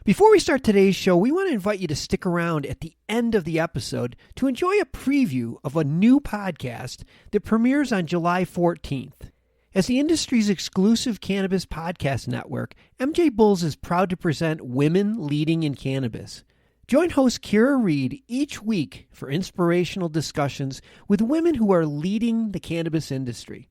Before we start today's show, we want to invite you to stick around at the end of the episode to enjoy a preview of a new podcast that premieres on July 14th. As the industry's exclusive cannabis podcast network, MJBulls is proud to present Women Leading in Cannabis. Join host Kira Reed each week for inspirational discussions with women who are leading the cannabis industry.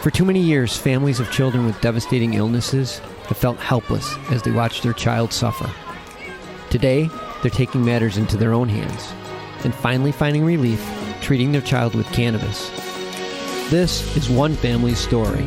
For too many years, families of children with devastating illnesses have felt helpless as they watch their child suffer. Today, they're taking matters into their own hands and finally finding relief treating their child with cannabis. This is one family's story.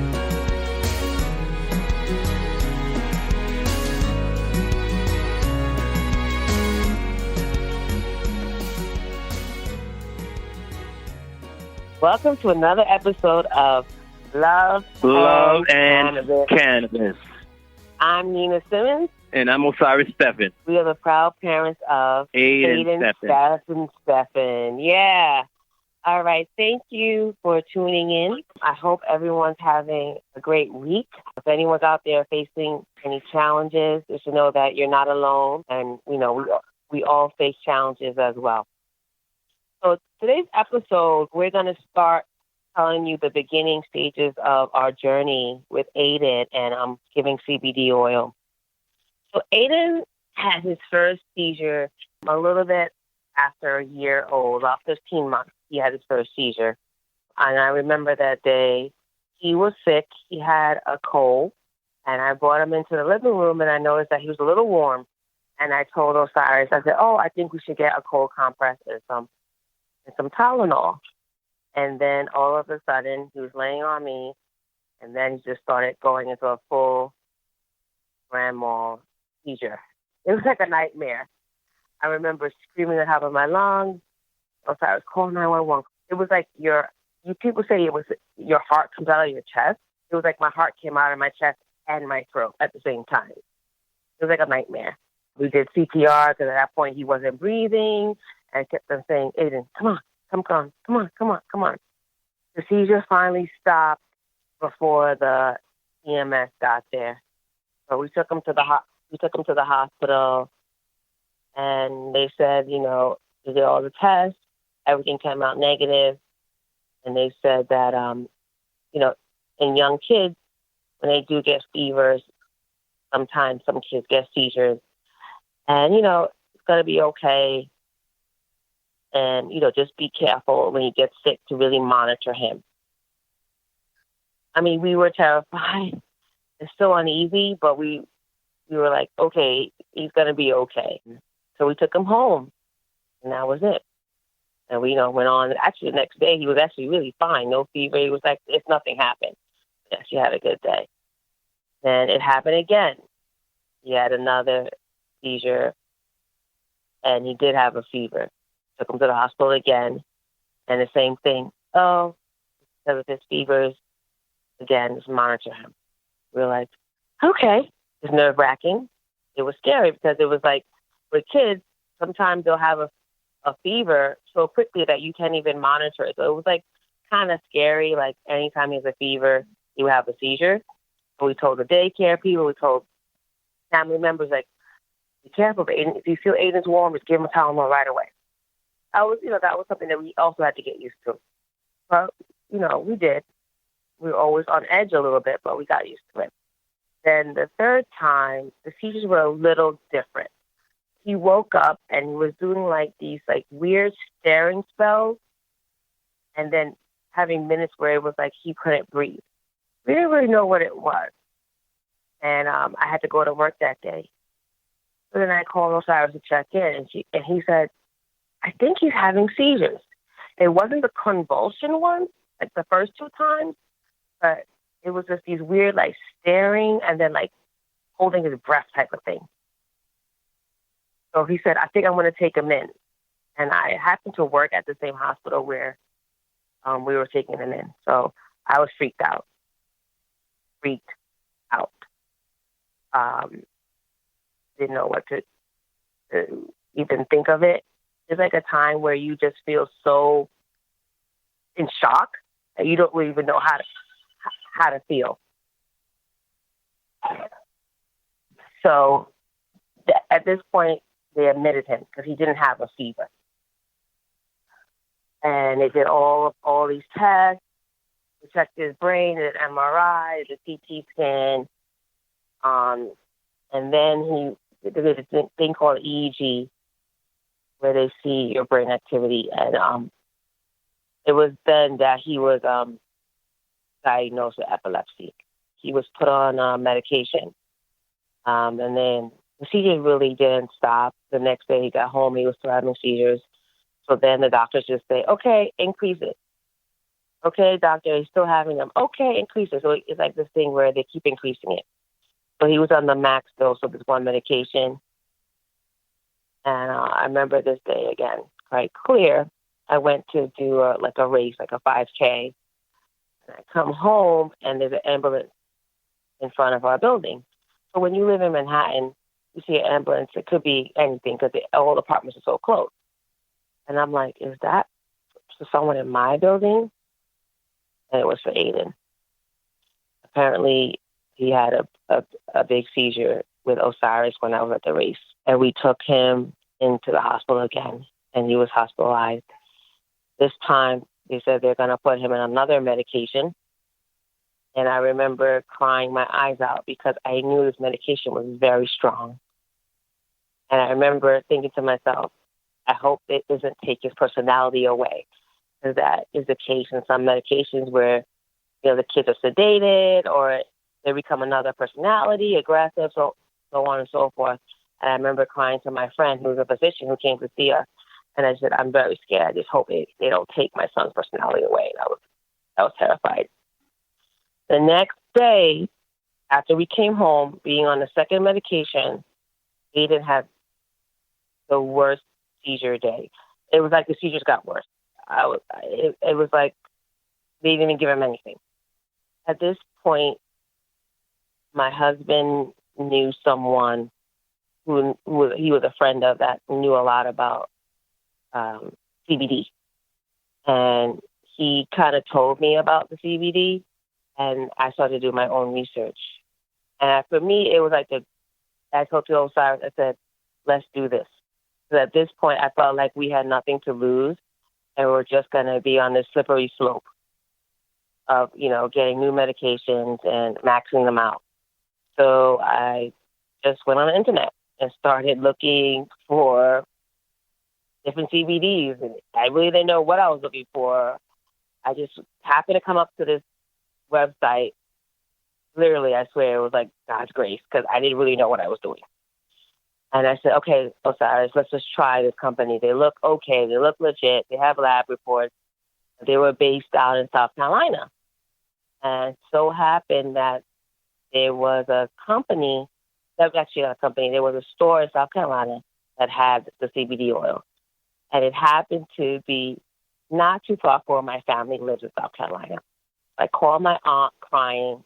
Welcome to another episode of Love and Cannabis. I'm Nina Simmons. And I'm Osiris Stephen. We are the proud parents of Aiden, Stephen. Yeah. All right. Thank you for tuning in. I hope everyone's having a great week. If anyone's out there facing any challenges, you should know that you're not alone. And, we all face challenges as well. So today's episode, we're going to start telling you the beginning stages of our journey with Aiden, and I'm giving CBD oil. So Aiden had his first seizure a little bit after a year old, about 15 months. He had his first seizure. And I remember that day he was sick. He had a cold, and I brought him into the living room, and I noticed that he was a little warm. And I told Osiris, I said, I think we should get a cold compress and some Tylenol. And then all of a sudden, he was laying on me, and then he just started going into a full grand mal seizure. It was like a nightmare. I remember screaming at the top of my lungs. Osiris, call 911. It was like people say it was your heart comes out of your chest. It was like my heart came out of my chest and my throat at the same time. It was like a nightmare. We did CPR because at that point he wasn't breathing. And I kept on saying, Aiden, come on. The seizure finally stopped before the EMS got there. So we took him to the hospital, and they said, they did all the tests, everything came out negative, and they said that, in young kids, when they do get fevers, sometimes some kids get seizures, and it's gonna be okay. And, just be careful when he gets sick to really monitor him. I mean, we were terrified and still uneasy, but we were like, okay, he's going to be okay. So we took him home, and that was it. And we, went on. Actually, the next day, he was actually really fine. No fever. He was like, if nothing happened. He actually had a good day. Then it happened again. He had another seizure, and he did have a fever. Took him to the hospital again, and the same thing. Because of his fevers, again, just monitor him. We were like, okay. It's nerve-wracking. It was scary because it was like, with kids, sometimes they'll have a fever so quickly that you can't even monitor it. So it was like kind of scary. Like anytime he has a fever, he would have a seizure. So we told the daycare people, we told family members, like, be careful. If you feel Aiden's warm, just give him a Tylenol right away. That was something that we also had to get used to. But, we did. We were always on edge a little bit, but we got used to it. Then the third time, the seizures were a little different. He woke up and he was doing these weird staring spells, and then having minutes where it was like he couldn't breathe. We didn't really know what it was. And I had to go to work that day. So then I called Osiris to check in, and he said, I think he's having seizures. It wasn't the convulsion ones, like the first two times, but it was just these weird, staring and then, holding his breath type of thing. So he said, I think I'm going to take him in. And I happened to work at the same hospital where we were taking him in. So I was freaked out. Didn't know what to even think of it. It's like a time where you just feel so in shock that you don't really even know how to how to feel. So at this point, they admitted him because he didn't have a fever. And they did all these tests. They checked his brain, did an MRI, the CT scan. And then they did a thing called EEG, where they see your brain activity. And it was then that he was diagnosed with epilepsy. He was put on medication. And then the seizures really didn't stop. The next day he got home, he was still having seizures. So then the doctors just say, okay, increase it. Okay, doctor, he's still having them. Okay, increase it. So it's like this thing where they keep increasing it. So he was on the max dose of this one medication. And I remember this day again, quite clear. I went to do a race, like a 5K. And I come home and there's an ambulance in front of our building. So when you live in Manhattan, you see an ambulance, it could be anything because all the apartments are so close. And I'm like, is that for someone in my building? And it was for Aiden. Apparently, he had a big seizure with Osiris when I was at the race. And we took him into the hospital again, and he was hospitalized. This time, they said they're going to put him in another medication. And I remember crying my eyes out because I knew this medication was very strong. And I remember thinking to myself, I hope it doesn't take his personality away. Because that is the case in some medications where, the kids are sedated or they become another personality, aggressive, so on and so forth. And I remember crying to my friend who was a physician who came to see us. And I said, I'm very scared. I just hope they don't take my son's personality away. And I was terrified. The next day, after we came home, being on the second medication, Aiden had the worst seizure day. It was like the seizures got worse. It was like they didn't give him anything. At this point, my husband knew someone who he was a friend of that knew a lot about CBD. And he kind of told me about the CBD, and I started to do my own research. And for me, it was like I told to Osiris, I said, let's do this. So at this point, I felt like we had nothing to lose, and we're just going to be on this slippery slope of, getting new medications and maxing them out. So I just went on the internet and started looking for different CBDs. And I really didn't know what I was looking for. I just happened to come up to this website. Literally, I swear it was like God's grace because I didn't really know what I was doing. And I said, okay, Osiris, let's just try this company. They look okay. They look legit. They have lab reports. They were based out in South Carolina. And so happened that there was a company, that was actually not a company, there was a store in South Carolina that had the CBD oil. And it happened to be not too far from where my family lives in South Carolina. I called my aunt crying,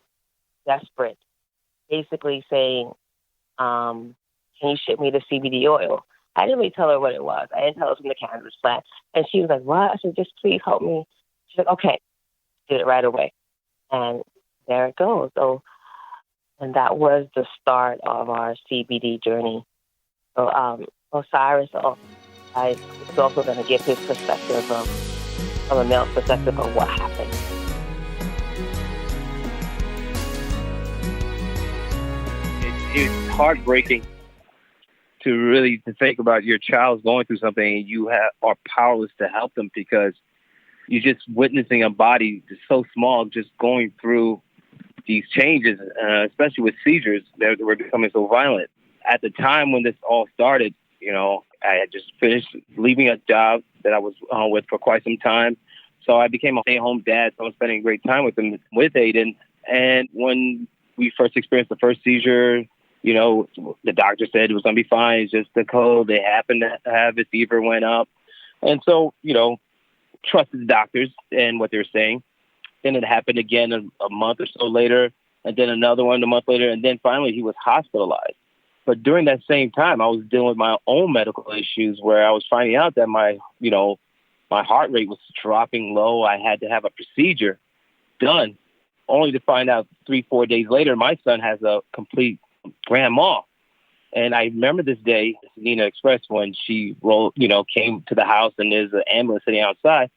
desperate, basically saying, can you ship me the CBD oil? I didn't really tell her what it was. I didn't tell her it was from the cannabis plant. And she was like, what? I said, just please help me. She's like, okay. Did it right away. And there it goes. So, and that was the start of our CBD journey. So Osiris, I was also going to give his perspective of a male's perspective of what happened. It's heartbreaking to think about your child's going through something and you are powerless to help them because you're just witnessing a body that's so small just going through these changes, especially with seizures that were becoming so violent. At the time when this all started, I had just finished leaving a job that I was with for quite some time. So I became a stay-at-home dad, so I was spending great time with him, with Aiden. And when we first experienced the first seizure, the doctor said it was going to be fine. It's just the cold. They happened to have a fever went up. And so, trusted the doctors and what they were saying. Then it happened again a month or so later, and then another one a month later. And then finally he was hospitalized. But during that same time, I was dealing with my own medical issues where I was finding out that my heart rate was dropping low. I had to have a procedure done only to find out 3-4 days later, my son has a complete grand mal. And I remember this day, Nina expressed, when she came to the house and there's an ambulance sitting outside.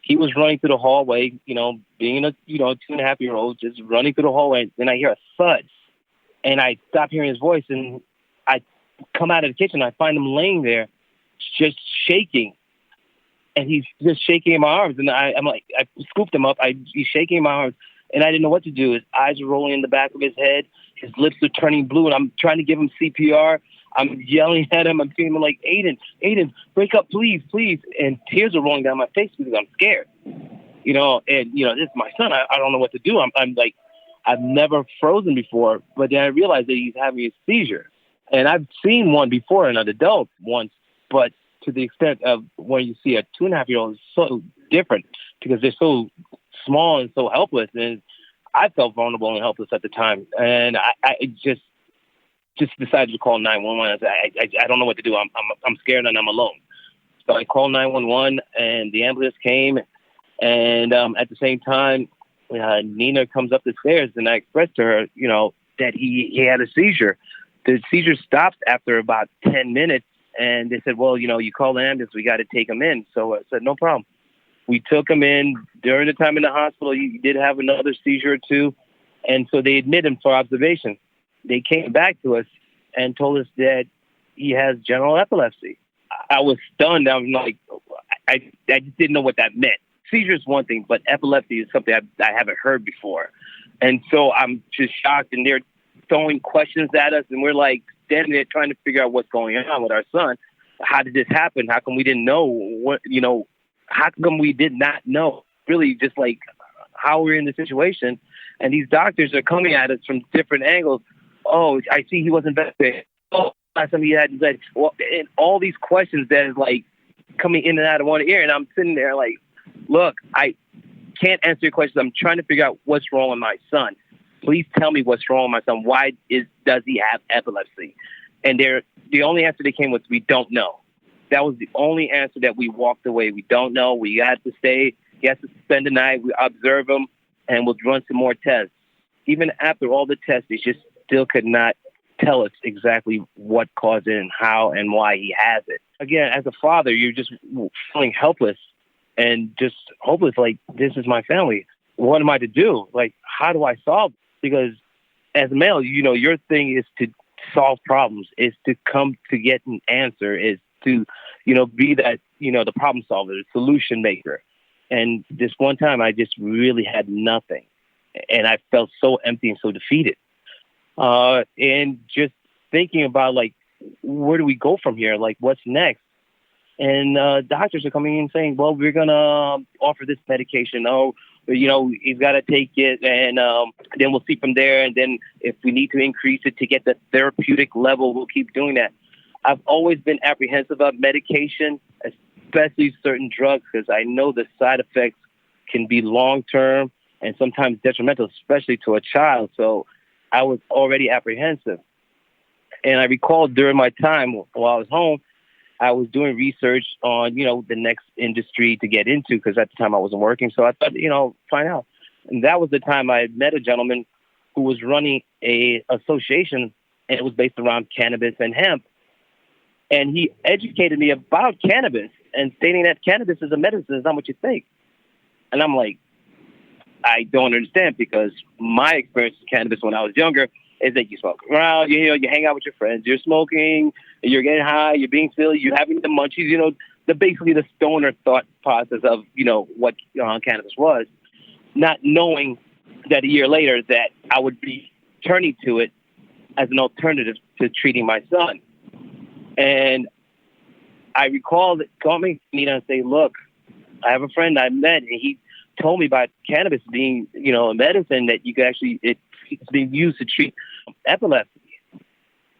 He was running through the hallway, being a 2.5-year-old, just running through the hallway. And I hear a thud. And I stop hearing his voice, and I come out of the kitchen. I find him laying there, just shaking. And he's just shaking in my arms. And I'm like, I scooped him up. He's shaking in my arms. And I didn't know what to do. His eyes are rolling in the back of his head. His lips are turning blue. And I'm trying to give him CPR. I'm yelling at him. I'm feeling like, Aiden, wake up, please, please. And tears are rolling down my face because I'm scared. This is my son. I don't know what to do. I'm like, I've never frozen before. But then I realized that he's having a seizure. And I've seen one before in an adult once. But to the extent of when you see a 2.5-year-old, it's so different because they're so small and so helpless. And I felt vulnerable and helpless at the time. And I just decided to call 911. I don't know what to do. I'm scared and I'm alone. So I called 911 and the ambulance came. And at the same time, Nina comes up the stairs and I expressed to her, that he had a seizure. The seizure stopped after about 10 minutes. And they said, well, you call the ambulance, we got to take him in. So I said, no problem. We took him in. During the time in the hospital, he did have another seizure or two. And so they admitted him for observation. They came back to us and told us that he has general epilepsy. I was stunned. I'm like, I just didn't know what that meant. Seizure is one thing, but epilepsy is something I haven't heard before. And so I'm just shocked. And they're throwing questions at us. And we're like standing there trying to figure out what's going on with our son. How did this happen? How come we didn't know? How come we did not know? Really just like how we're in the situation. And these doctors are coming at us from different angles. Oh, I see he wasn't vaccinated. Oh, last time he had, well, and all these questions that is like coming in and out of one ear. And I'm sitting there like, look, I can't answer your questions. I'm trying to figure out what's wrong with my son. Please tell me what's wrong with my son. Why does he have epilepsy? And the only answer they came was, we don't know. That was the only answer that we walked away. We don't know. We had to stay. He has to spend the night. We observe him and we'll run some more tests. Even after all the tests, they just still could not tell us exactly what caused it and how and why he has it. Again, as a father, you're just feeling helpless and just hopeless. Like, this is my family. What am I to do? Like, how do I solve it? Because as a male, your thing is to solve problems, is to come to get an answer, is to, be that, the problem solver, the solution maker. And this one time I just really had nothing. And I felt so empty and so defeated. And just thinking about, like, where do we go from here? Like, what's next? And doctors are coming in saying, well, we're going to offer this medication. Oh, he's got to take it. And then we'll see from there. And then if we need to increase it to get the therapeutic level, we'll keep doing that. I've always been apprehensive about medication, especially certain drugs, because I know the side effects can be long-term and sometimes detrimental, especially to a child. So I was already apprehensive. And I recall during my time while I was home, I was doing research on, the next industry to get into, because at the time I wasn't working. So I thought, find out. And that was the time I met a gentleman who was running a association, and it was based around cannabis and hemp. And he educated me about cannabis and stating that cannabis is a medicine, it's not what you think. And I'm like, I don't understand, because my experience with cannabis when I was younger is that you smoke around, you hang out with your friends, you're smoking, you're getting high, you're being silly, you're having the munchies, basically the stoner thought process of, what cannabis was, not knowing that a year later that I would be turning to it as an alternative to treating my son. And I recall that called me, and say, look, I have a friend I met, and he told me about cannabis being, a medicine that you could actually, it's being used to treat epilepsy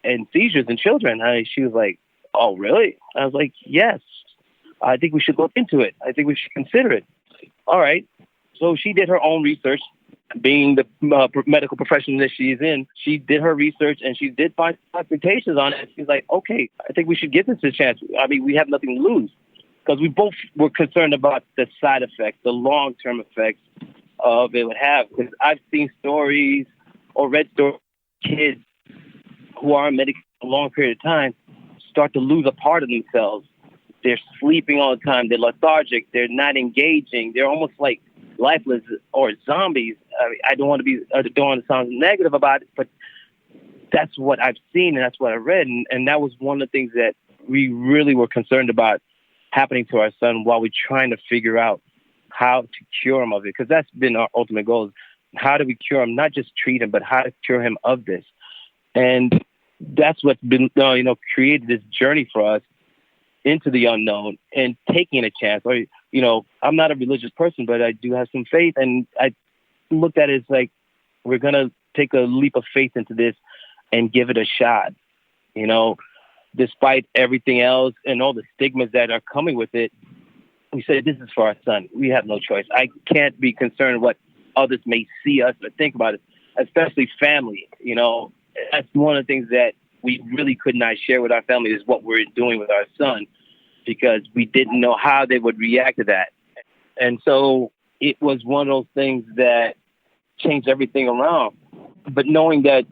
and seizures in children. She was like, oh, really? I was like, yes, I think we should look into it. I think we should consider it. All right. So she did her own research. Being the medical profession that she's in, she did her research and she did find documentation on it. She's like, okay, I think we should give this a chance. I mean, we have nothing to lose, because we both were concerned about the side effects, the long-term effects. of it would have. Because I've seen stories or read stories of kids who are medicated for a long period of time start to lose a part of themselves. They're sleeping all the time. They're lethargic. They're not engaging. They're almost like lifeless or zombies. I don't want to sound negative about it, but that's what I've seen and that's what I read. And that was one of the things that we really were concerned about happening to our son while we're trying to figure out how to cure him of it. Because that's been our ultimate goal. How do we cure him? Not just treat him, but how to cure him of this. And that's what's been, created this journey for us into the unknown and taking a chance. Or, I'm not a religious person, but I do have some faith. And I looked at it as like, we're going to take a leap of faith into this and give it a shot. Despite everything else and all the stigmas that are coming with it, we said, this is for our son. We have no choice. I can't be concerned what others may see us or think about it, especially family. That's one of the things that we really could not share with our family is what we're doing with our son, because we didn't know how they would react to that. And so it was one of those things that changed everything around. But knowing that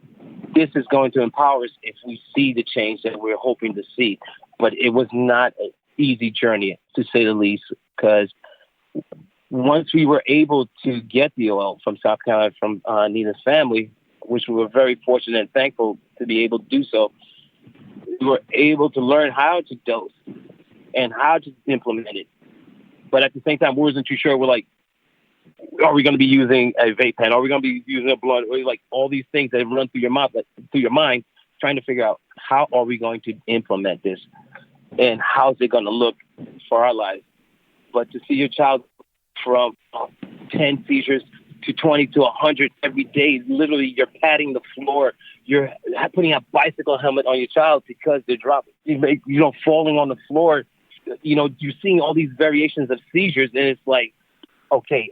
this is going to empower us if we see the change that we're hoping to see. But it was not an easy journey, to say the least, because once we were able to get the oil from South Carolina, from Nina's family, which we were very fortunate and thankful to be able to do so, we were able to learn how to dose and how to implement it. But at the same time, we wasn't too sure. We're like, are we going to be using a vape pen? Are we going to be using a blunt? Or like all these things that run through your mind, trying to figure out how are we going to implement this and how's it going to look for our lives. But to see your child from 10 seizures to 20 to 100 every day, literally you're patting the floor, you're putting a bicycle helmet on your child because they're dropping, falling on the floor. You're seeing all these variations of seizures, and it's like, okay,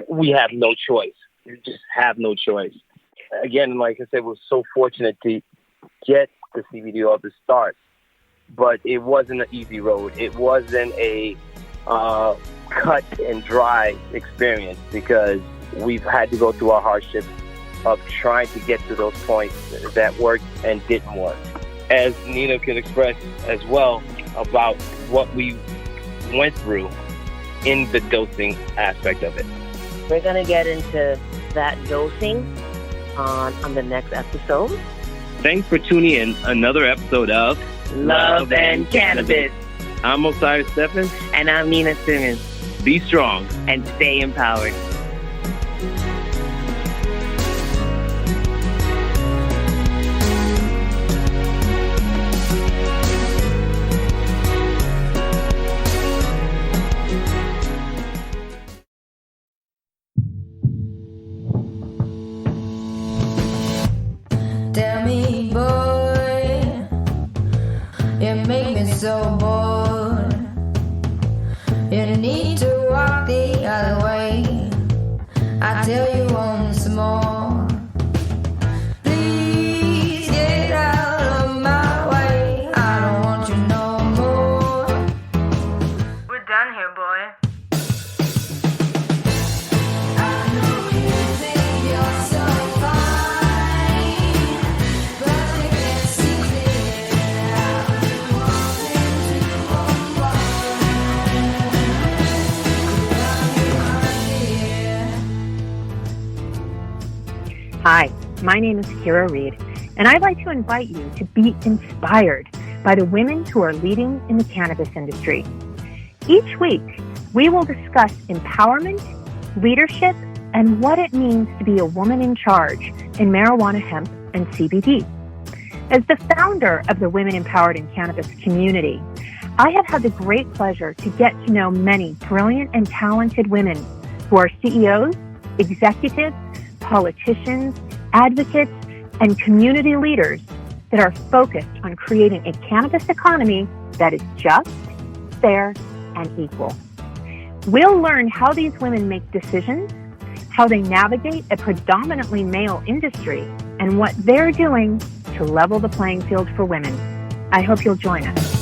we have no choice. We just have no choice. Again, like I said, we're so fortunate to get the CBD at the start, but it wasn't an easy road. It wasn't a cut and dry experience, because we've had to go through our hardships of trying to get to those points that worked and didn't work. As Nina can express as well about what we went through in the dosing aspect of it. We're going to get into that dosing on the next episode. Thanks for tuning in another episode of Love and Cannabis. I'm Osiris Stephens. And I'm Nina Simmons. Be strong and stay empowered. Tell me, boy, you make me so bored. You need to walk the other way. I tell you once more, please get out of my way. I don't want you no more. We're done here, boy. I know you think you're so fine, but you can't see clear. I've been walking to unwind. Hi, my name is Kira Reed, and I'd like to invite you to be inspired by the women who are leading in the cannabis industry. Each week, we will discuss empowerment, leadership, and what it means to be a woman in charge in marijuana, hemp, and CBD. As the founder of the Women Empowered in Cannabis community, I have had the great pleasure to get to know many brilliant and talented women who are CEOs, executives, politicians, advocates, and community leaders that are focused on creating a cannabis economy that is just, fair, and equal. We'll learn how these women make decisions, how they navigate a predominantly male industry, and what they're doing to level the playing field for women. I hope you'll join us.